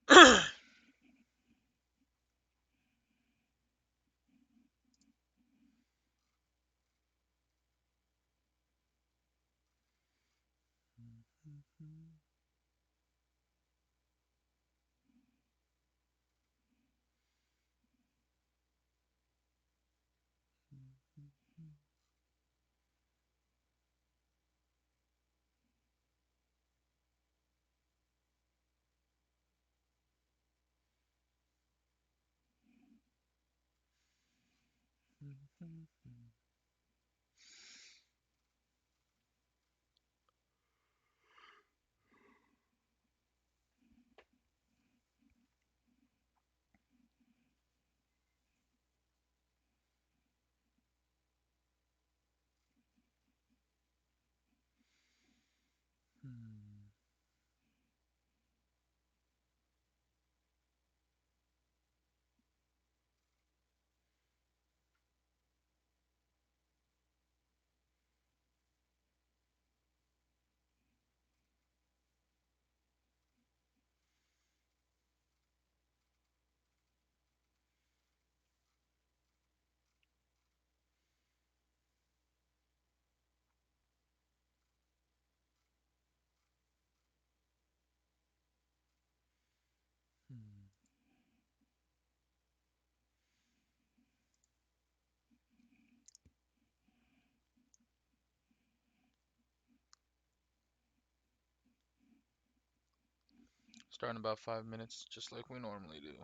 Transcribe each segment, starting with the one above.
Start in about 5 minutes, just like we normally do.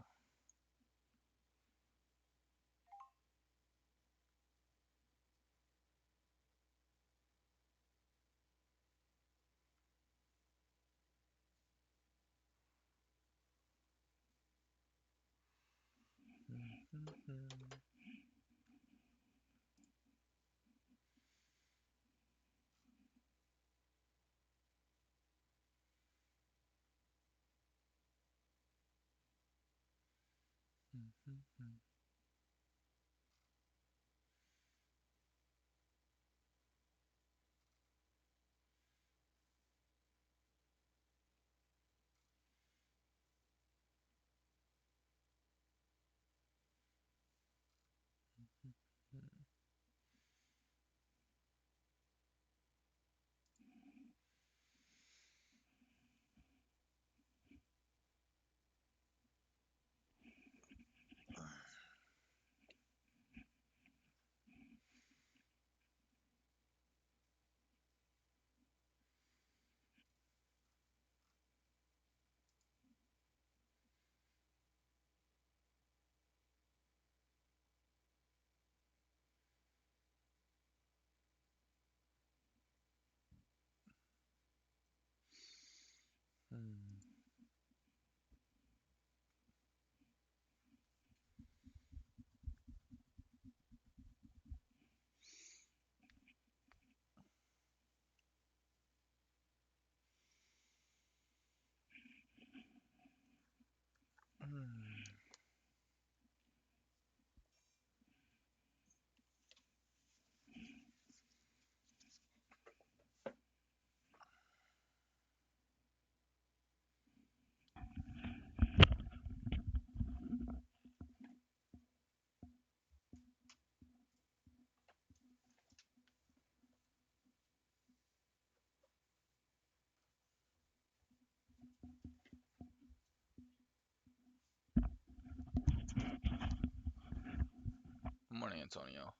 Good morning, Antonio.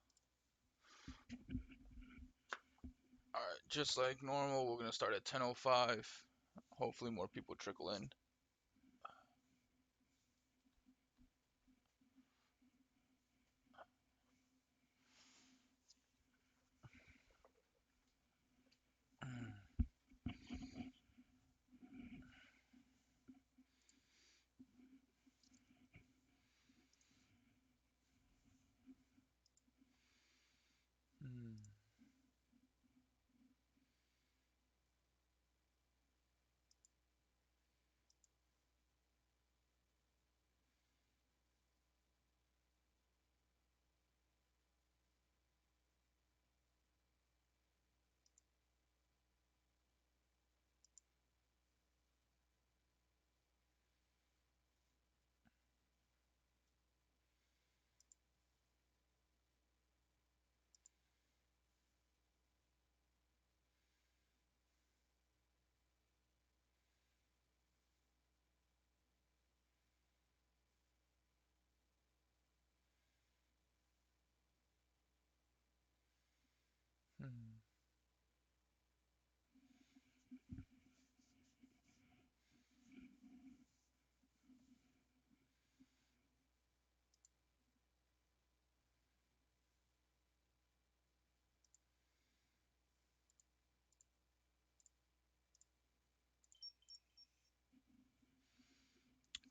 Alright, just like normal, we're gonna start at 10:05. Hopefully more people trickle in.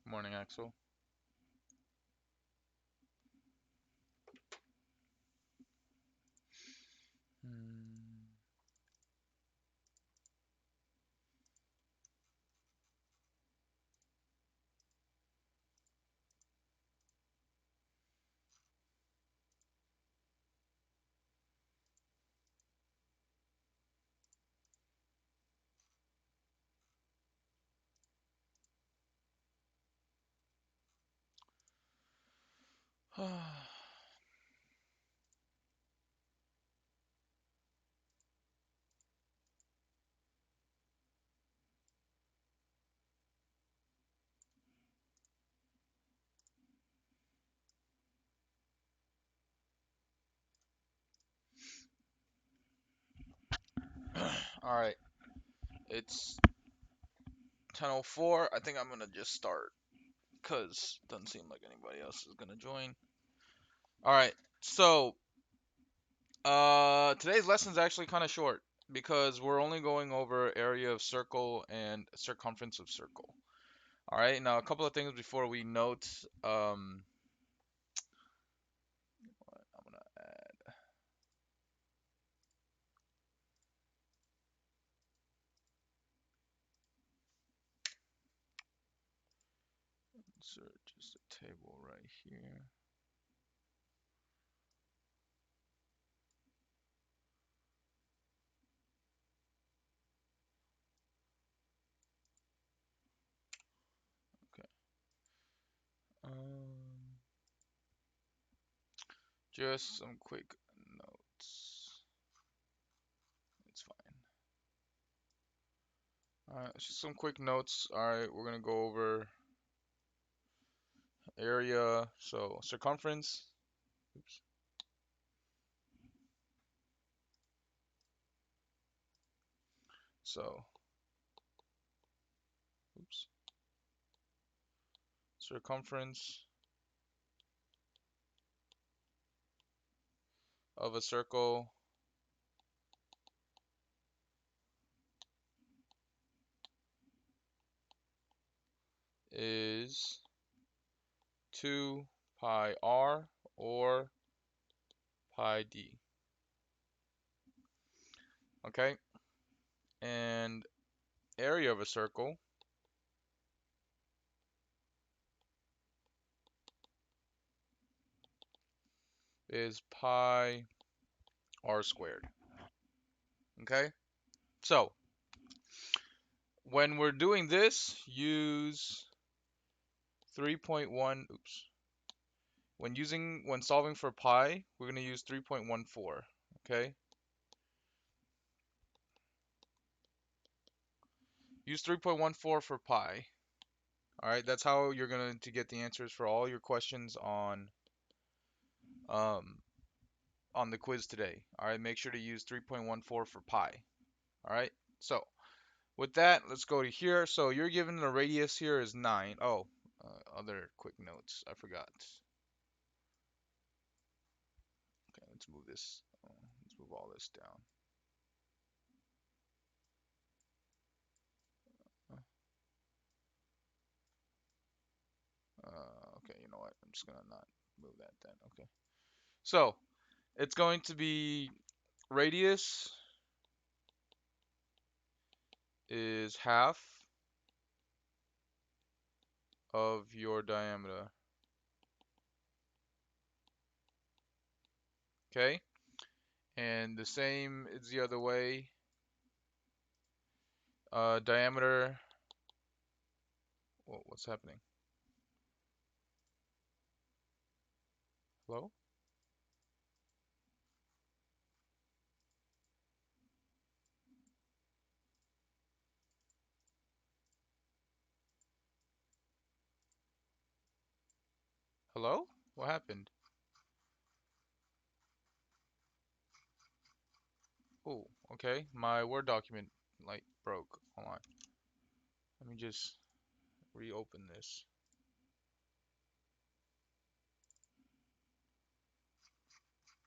Morning, Axel. Hmm. All right. It's 10:04. I think I'm gonna just start because doesn't seem like anybody else is gonna join. All right. So, today's lesson is actually kind of short because we're only going over area of circle and circumference of circle. All right. Now, a couple of things before we note. I'm gonna add insert just a table right here. Okay. Um, just some quick notes. It's fine. All right. Just some quick notes. All right. We're gonna go over area. So circumference. Oops. So, oops. Circumference of a circle is 2 pi r or pi d. Okay? And area of a circle is pi r squared. Okay? So, when we're doing this, use 3.1, oops. When solving for pi, we're going to use 3.14, okay? Use 3.14 for pi. All right, that's how you're going to get the answers for all your questions um on the quiz today. All right, make sure to use 3.14 for pi. All right, so with that, let's go to here. So you're given the radius here is 9. Oh, other quick notes. I forgot. Okay, let's move this. Let's move all this down. Okay, you know what? I'm just gonna not move that then. Okay. So it's going to be radius is half of your diameter. Okay? And the same is the other way. Diameter. What's happening? Hello? Hello? What happened? Oh, okay. My Word document like broke. Hold on. Let me just reopen this.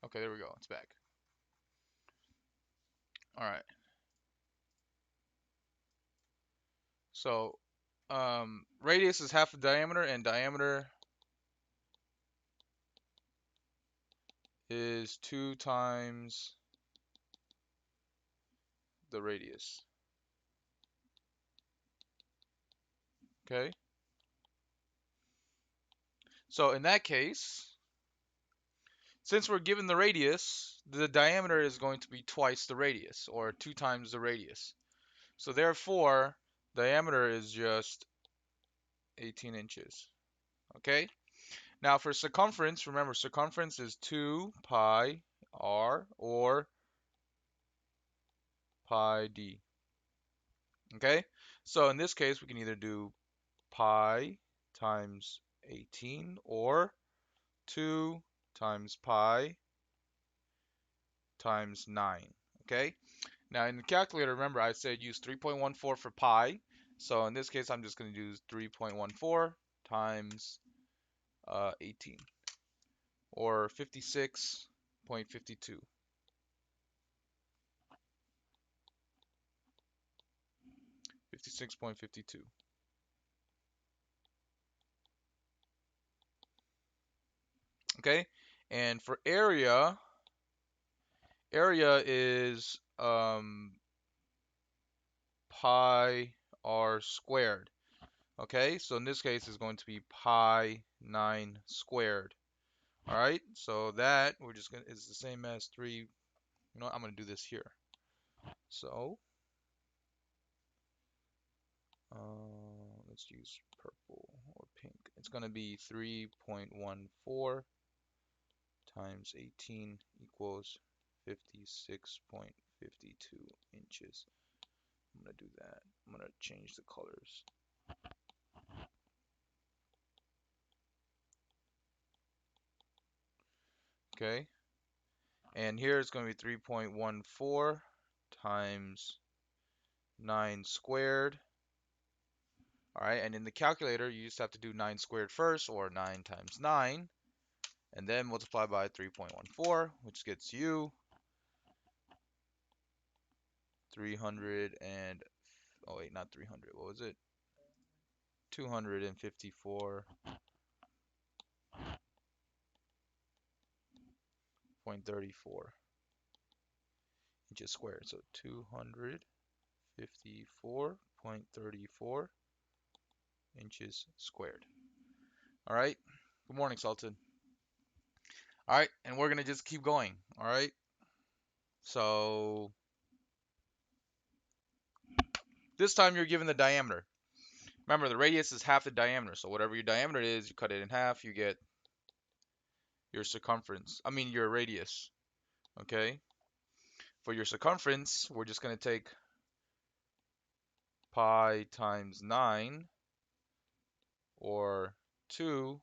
Okay, there we go. It's back. All right. So Radius is half the diameter, and diameter is 2 times the radius. Okay? So in that case, since we're given the radius, the diameter is going to be twice the radius, or 2 times the radius. So therefore, diameter is just 18 inches. Okay? Now for circumference, remember circumference is 2 pi r or pi d. Okay? So in this case, we can either do pi times 18 or 2 times pi times 9. Okay? Now in the calculator, remember I said use 3.14 for pi. So in this case, I'm just going to use 3.14 times 18 or 56.52. 56.52. Okay? And for area, area is pi r squared. Okay, so in this case it's going to be pi 9 squared. All right, so that we're just gonna is the same as 3. You know what, I'm gonna do this here. So let's use purple or pink. It's gonna be 3.14 times 18 equals 56.52 inches. I'm gonna do that. I'm gonna change the colors. Okay, and here it's going to be 3.14 times 9 squared. All right, and in the calculator, you just have to do 9 squared first, or 9 times 9, and then multiply by 3.14, which gets you 300 and, oh wait, not 300, what was it? 254.34 inches squared. So 254.34 inches squared. All right. Good morning, Sultan. All right, and we're gonna just keep going. All right. So this time you're given the diameter. Remember, the radius is half the diameter. So whatever your diameter is, you cut it in half, you get your circumference. I mean your radius. Okay. For your circumference, we're just gonna take pi times 9 or 2.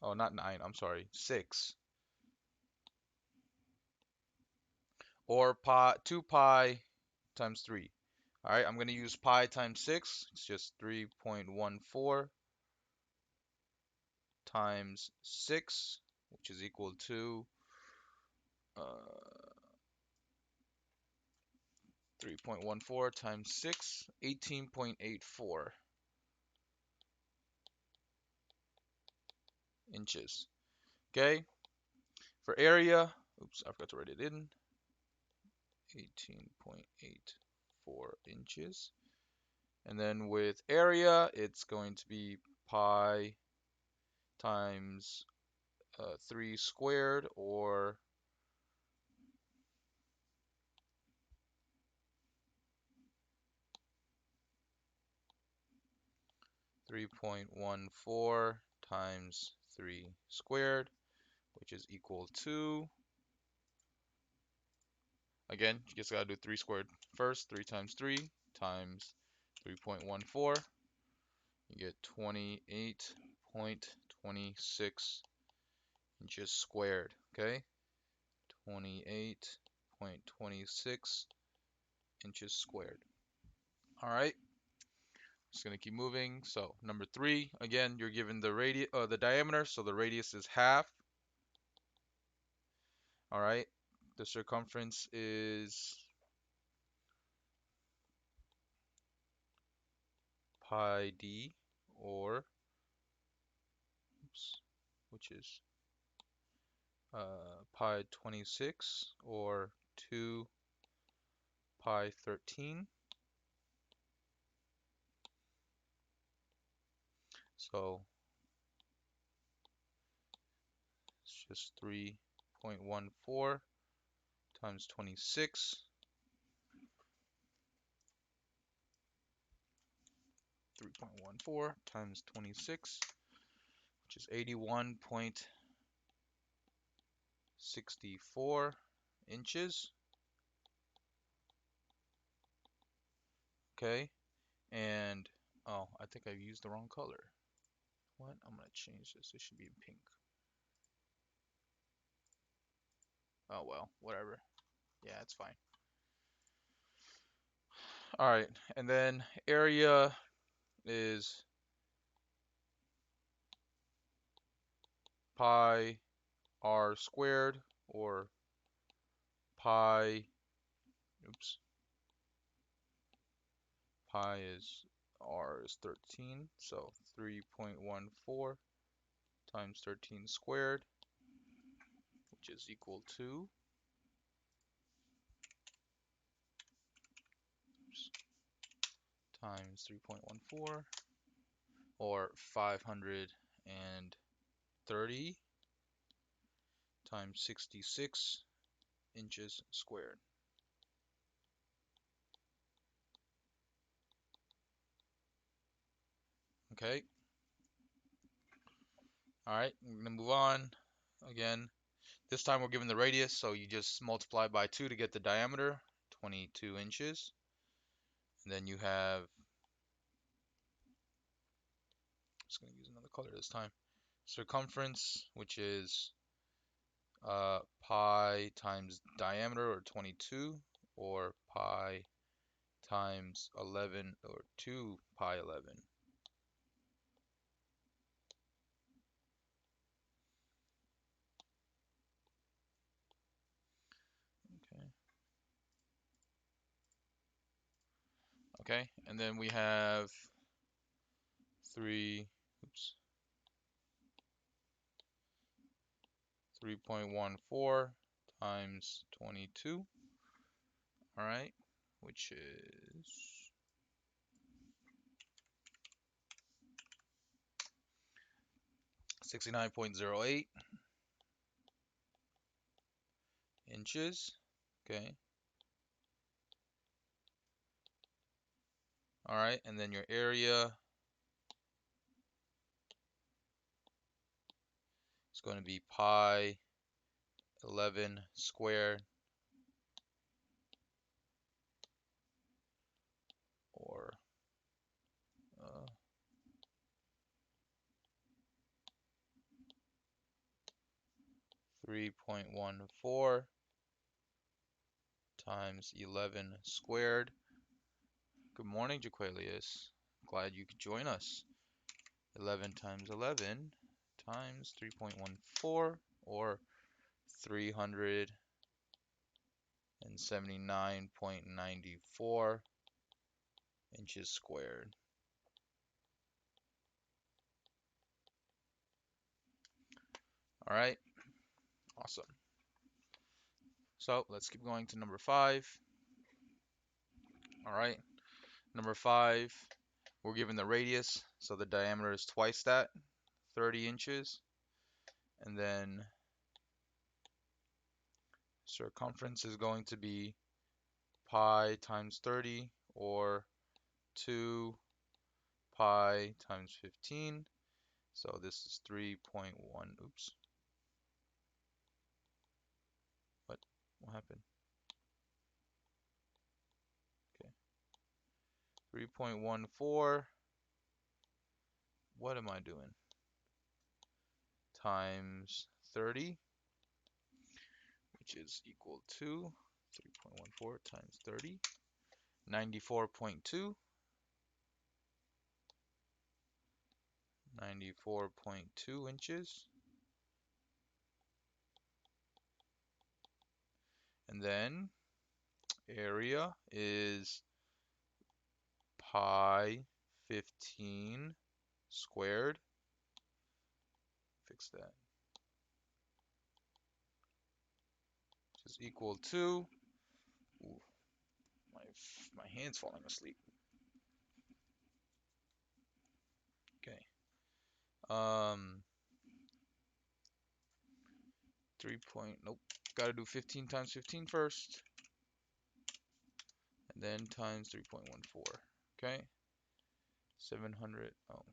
Oh, not 9. I'm sorry, 6. Or pi 2 pi times 3. All right, I'm going to use pi times 6. It's just 3.14 times 6, which is equal to 3.14 times 6, 18.84 inches. Okay, for area, oops, I forgot to write it in, 18.84 inches. And then with area, it's going to be pi times 3 squared, or 3.14 times 3 squared, which is equal to, again, you just gotta do 3 squared first. 3 times 3 times 3.14, you get 28.26 inches squared. Okay, 28.26 inches squared. All right, just gonna keep moving. So number 3, again, you're given the the diameter, so the radius is half. All right, the circumference is pi d, or, oops, which is pi 26, or 2 pi 13. So it's just 3.14 times 26. 3.14 times 26, which is 81.64 inches. Okay, and oh, I think I used the wrong color. What? I'm gonna change this. It should be in pink. Oh well, whatever. Yeah, it's fine. All right, and then area is pi r squared, or pi, oops, pi is r is 13, so 3.14 times 13 squared, which is equal to, oops, times 3.14, or 530 times 66 inches squared. Okay, all right, we're gonna move on. Again, this time we're given the radius, so you just multiply by 2 to get the diameter, 22 inches. And then you have, just gonna use another color this time, circumference, which is pi times diameter, or 22, or pi times 11, or 2 pi 11. Okay. Okay, and then we have 3, oops, 3.14 times 22, all right, which is 69.08 inches. Okay, all right, and then your area is going to be pi 11 squared, or 3.14 times 11 squared. Good morning, Jaquelius. Glad you could join us. 11 times 11 times 3.14, or 379.94 inches squared. All right, awesome. So let's keep going to number 5. All right, number 5, we're given the radius, so the diameter is twice that, 30 inches. And then circumference is going to be pi times 30, or 2 pi times 15. So this is 3.1, oops. What happened? Okay. 3.14, what am I doing? Times 30, which is equal to 3.14 times 30, 94.2. 94.2 inches. And then area is pi 15 squared. Fix that. Which is equal to. Ooh, my hand's falling asleep. Okay. 3 point. Nope. Got to do 15 times 15 first, and then times 3.14. Okay. 700. Oh,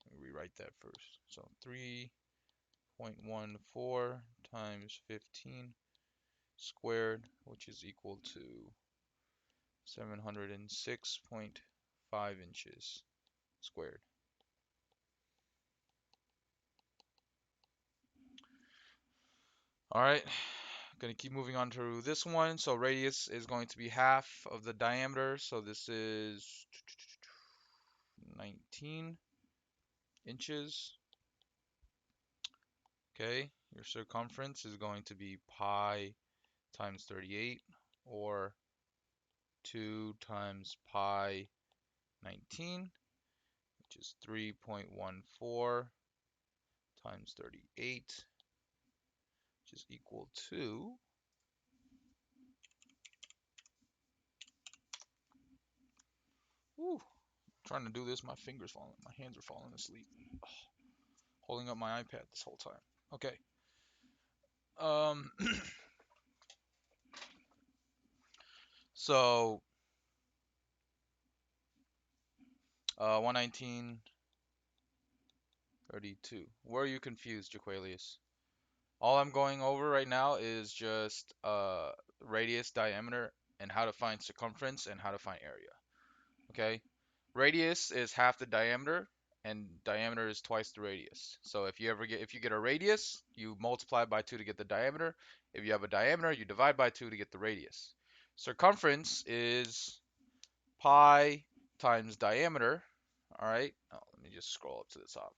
let me rewrite that first. So 3.14 times 15 squared, which is equal to 706.5 inches squared. All right, gonna keep moving on to this one. So radius is going to be half of the diameter. So this is 19 inches. Okay, your circumference is going to be pi times 38, or 2 times pi 19, which is 3.14 times 38, which is equal to. Whew, trying to do this, my hands are falling asleep. Oh, holding up my iPad this whole time. Okay. Um. So 119, 32. Where are you confused, Jaquelius? All I'm going over right now is just radius, diameter, and how to find circumference and how to find area. Okay? Radius is half the diameter, and diameter is twice the radius. So if you get a radius, you multiply by 2 to get the diameter. If you have a diameter, you divide by 2 to get the radius. Circumference is pi times diameter. All right? Oh, let me just scroll up to the top.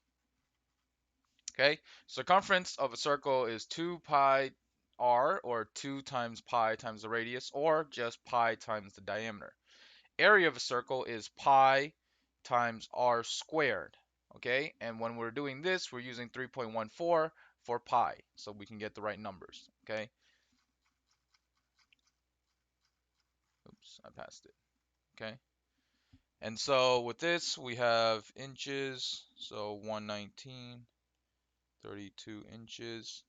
Okay, circumference of a circle is 2 pi r, or 2 times pi times the radius, or just pi times the diameter. Area of a circle is pi times r squared. Okay, and when we're doing this, we're using 3.14 for pi, so we can get the right numbers. Okay, oops, I passed it. Okay, and so with this, we have inches, so 119, 32 inches.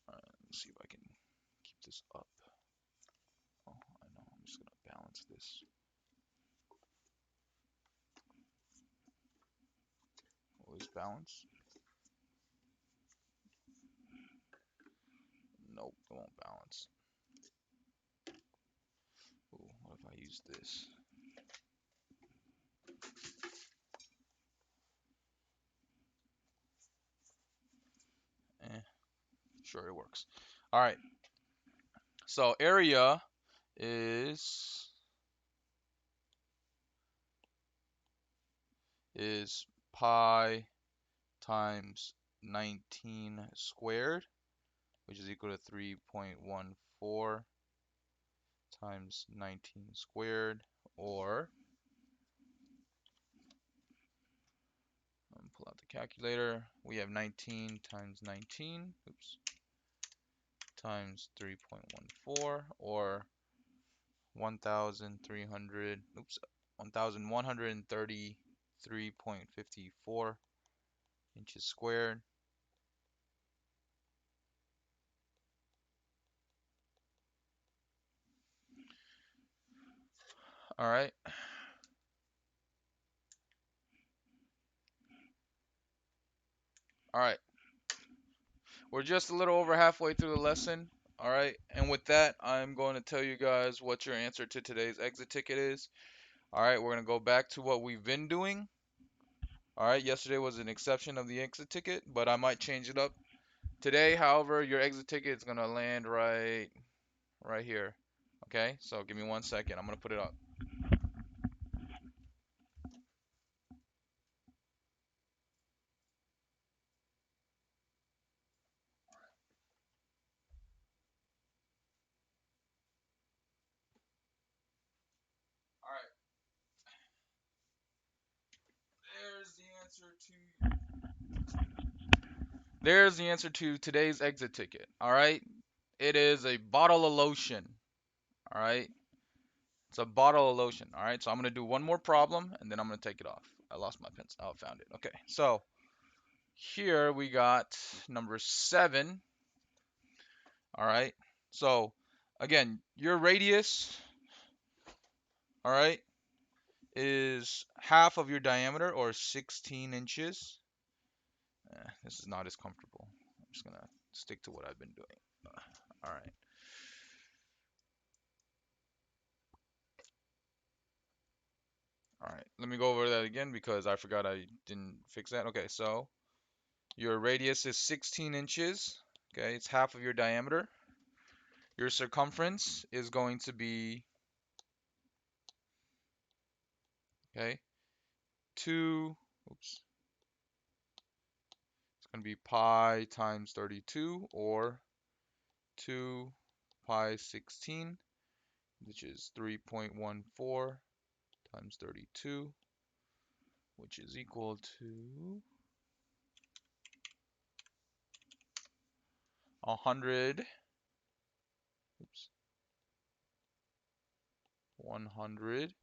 Let's see if I can keep this up. Oh, I know. I'm just gonna balance this. Will this balance? Nope, it won't balance. Ooh, what if I use this? Sure, it works. All right. So area is pi times 19 squared, which is equal to 3.14 times 19 squared, or pull out the calculator. We have 19 times 19, oops, times 3.14, or 1,300, oops, 1,133.54 inches squared. All right. All right. We're just a little over halfway through the lesson. All right. And with that, I'm going to tell you guys what your answer to today's exit ticket is. All right. We're going to go back to what we've been doing. All right. Yesterday was an exception of the exit ticket, but I might change it up. Today, however, your exit ticket is going to land right here. Okay. So give me 1 second. I'm going to put it up. All right. There's the answer to today's exit ticket. All right. It is a bottle of lotion. All right. It's a bottle of lotion. All right. So I'm gonna do one more problem and then I'm gonna take it off. I lost my pencil. Oh, I found it. Okay. So here we got number 7. All right. So again, your radius, all right, is half of your diameter or 16 inches. This is not as comfortable. I'm just gonna stick to what I've been doing. All right. All right. Let me go over that again because I forgot I didn't fix that. Okay. So your radius is 16 inches. Okay. It's half of your diameter. Your circumference is going to be, okay, 2, oops, it's going to be pi times 32 or 2 pi 16, which is 3.14 times 32, which is equal to 100, oops, 100,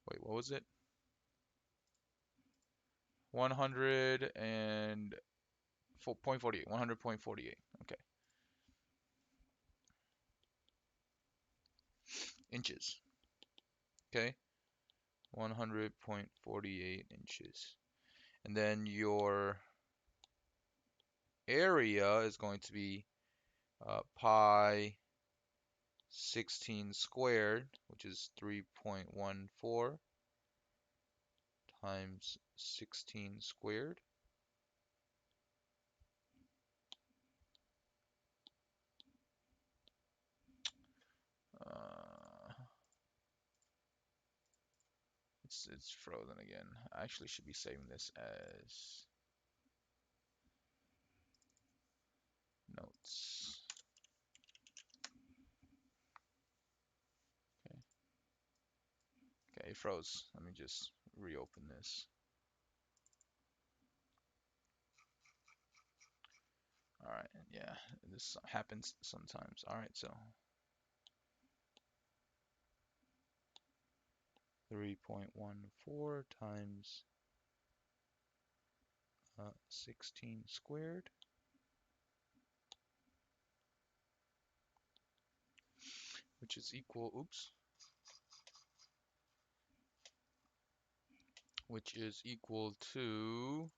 wait, what was it? 100 and 0.48, 100.48, okay, inches, okay, 100.48 inches. And then your area is going to be pi 16 squared, which is 3.14 times 16 squared. Uh, it's frozen again. I actually should be saving this as notes. Okay, okay, it froze. Let me just reopen this. All right, yeah, this happens sometimes. All right, so 3.14 times 16 squared, which is equal, oops, which is equal to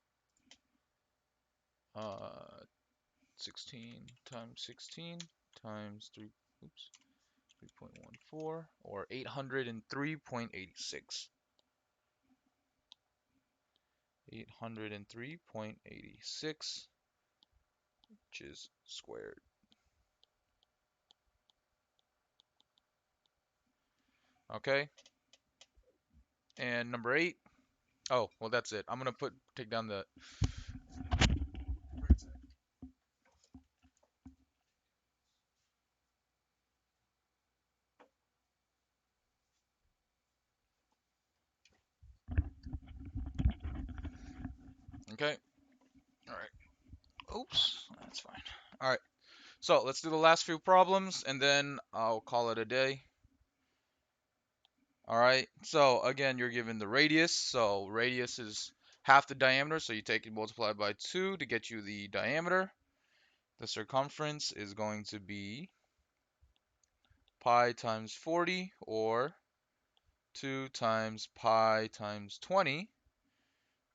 16 times 16 times 3, oops, 3.14 or 803.86. 803.86, which is squared. Okay. And number 8. Oh, well that's it. I'm gonna take down the. Okay. All right. Oops. That's fine. All right. So let's do the last few problems and then I'll call it a day. All right. So again, you're given the radius. So radius is half the diameter. So you take it multiplied by 2 to get you the diameter. The circumference is going to be pi times 40 or 2 times pi times 20,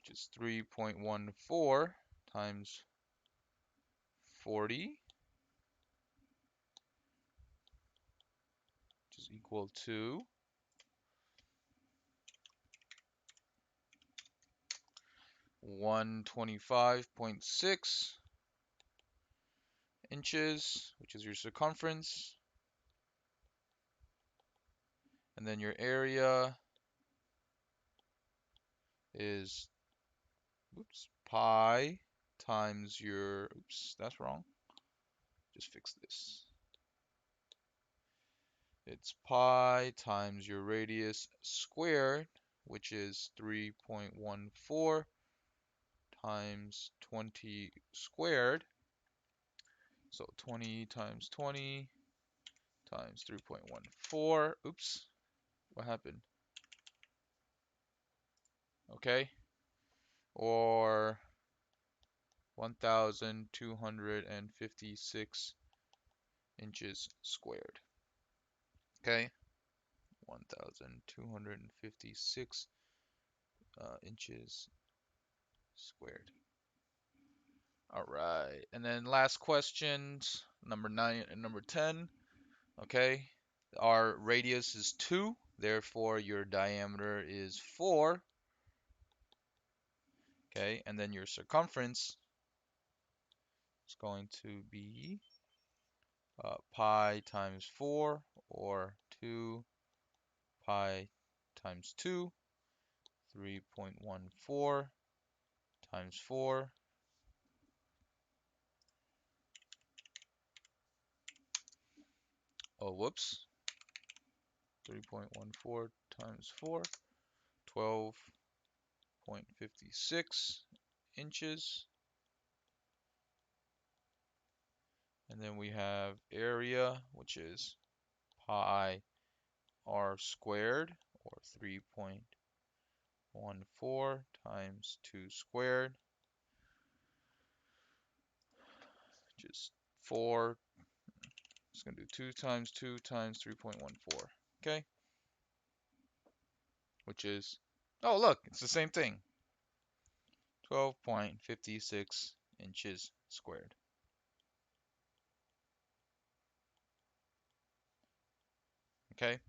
which is 3.14 times 40, which is equal to 125.6 inches, which is your circumference. And then your area is, oops, pi times your, oops, that's wrong. Just fix this. It's pi times your radius squared, which is 3.14 times 20 squared. So 20 times 20 times 3.14. Oops, what happened? Okay, or 1,256 inches squared. Okay, 1,256 inches squared. All right, and then last questions, number 9 and number 10. Okay, our radius is 2, therefore your diameter is 4. Okay, and then your circumference is going to be pi times 4, or 2 pi times 2, 3.14 times 4. Oh, whoops. 3.14 times 4, 12.56 inches. And then we have area, which is pi r squared, or 3.14 times 2 squared, which is 4. It's going to do 2 times 2 times 3.14. Okay? Which is, oh, look, it's the same thing. 12.56 inches squared. Okay?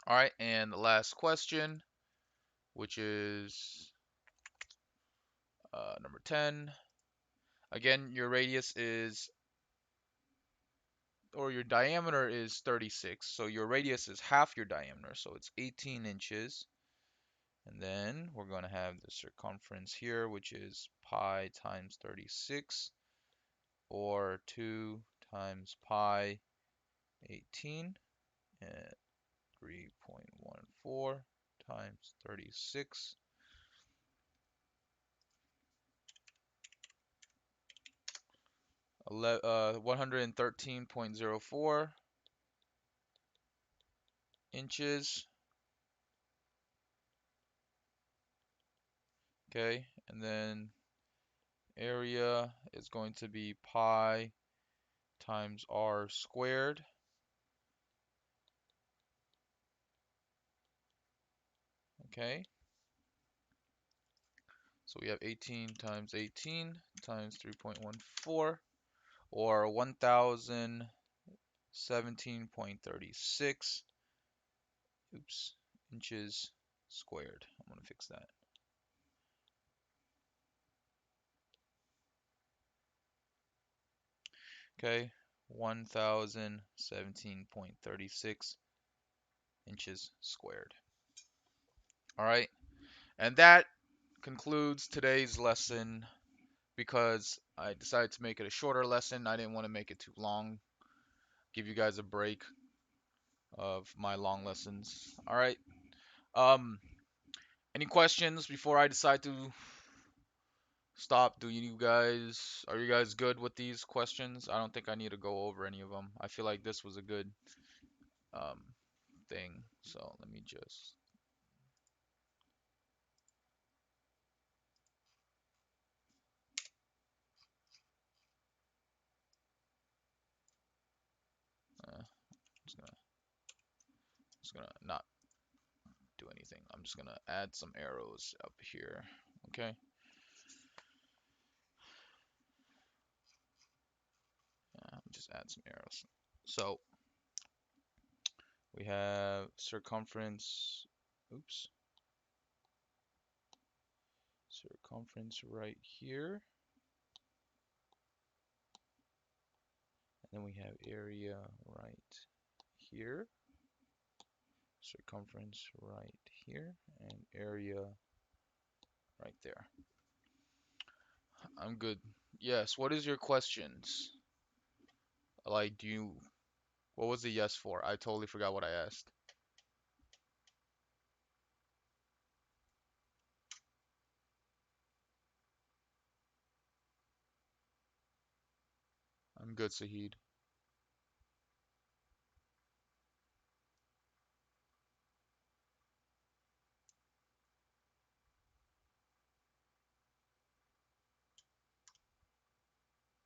All right, and the last question, which is number 10. Again, your radius is, or your diameter is 36. So your radius is half your diameter, so it's 18 inches. And then we're going to have the circumference here, which is pi times 36, or 2 times pi 18, and 3.14 times 36. 113.04 inches. Okay, and then area is going to be pi times r squared. Okay, so we have 18 times 18 times 3.14, or 1,017.36 inches squared. I'm going to fix that. Okay, 1,017.36 inches squared. All right, and that concludes today's lesson. Because I decided to make it a shorter lesson, I didn't want to make it too long. Give you guys a break of my long lessons. All right. Um, any questions before I decide to stop? Are you guys good with these questions? I don't think I need to go over any of them. I feel like this was a good um thing. So let me just just gonna not do anything. I'm just gonna add some arrows up here. Okay. Just add some arrows. So we have circumference, oops, circumference right here. And then we have area right here, circumference right here, and area right there. I'm good. Yes, what is your questions? Like, what was the yes for? I totally forgot what I asked. Good, Sahid.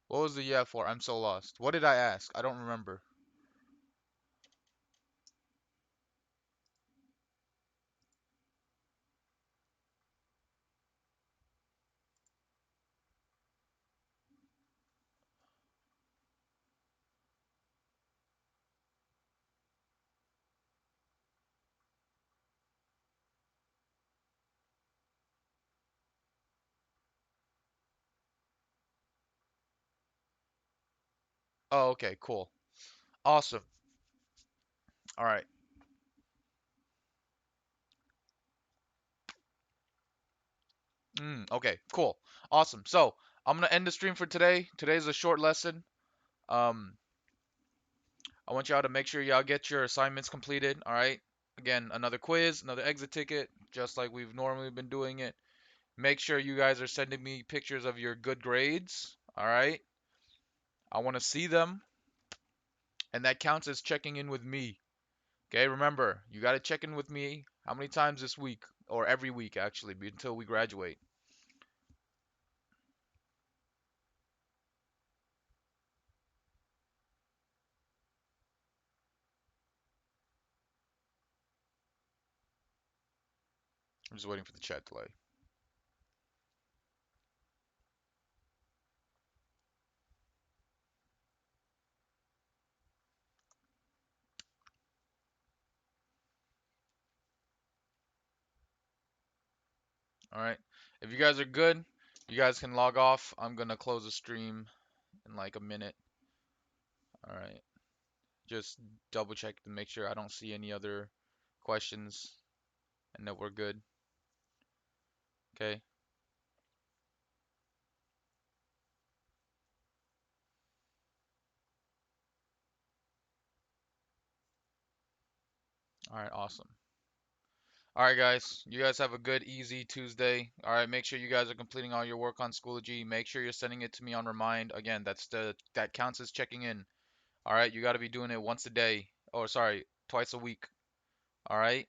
What was the yeah for? I'm so lost. What did I ask? I don't remember. Oh, okay, cool. Awesome. All right. Okay, cool. Awesome. So, I'm gonna end the stream for today. Today's a short lesson. Um, I want y'all to make sure y'all get your assignments completed. All right. Again, another quiz, another exit ticket, just like we've normally been doing it. Make sure you guys are sending me pictures of your good grades. All right. I want to see them, and that counts as checking in with me. Okay. Remember, you got to check in with me how many times this week, or every week actually, until we graduate. I'm just waiting for the chat delay. All right. If you guys are good, you guys can log off. I'm gonna close the stream in like a minute. All right. Just double check to make sure I don't see any other questions and that we're good. Okay. All right. Awesome. All right, guys. You guys have a good, easy Tuesday. All right. Make sure you guys are completing all your work on Schoology. Make sure you're sending it to me on Remind. Again, that counts as checking in. All right. You got to be doing it once a day. Or sorry, twice a week. All right.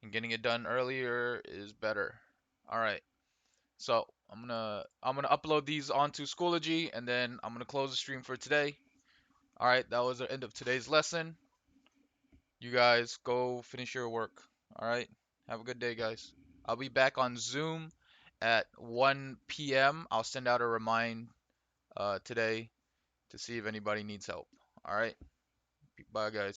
And getting it done earlier is better. All right. So I'm gonna upload these onto Schoology, and then I'm gonna close the stream for today. All right, that was the end of today's lesson. You guys go finish your work. All right, have a good day, guys. I'll be back on Zoom at 1 p.m. I'll send out a remind today to see if anybody needs help. All right, bye, guys.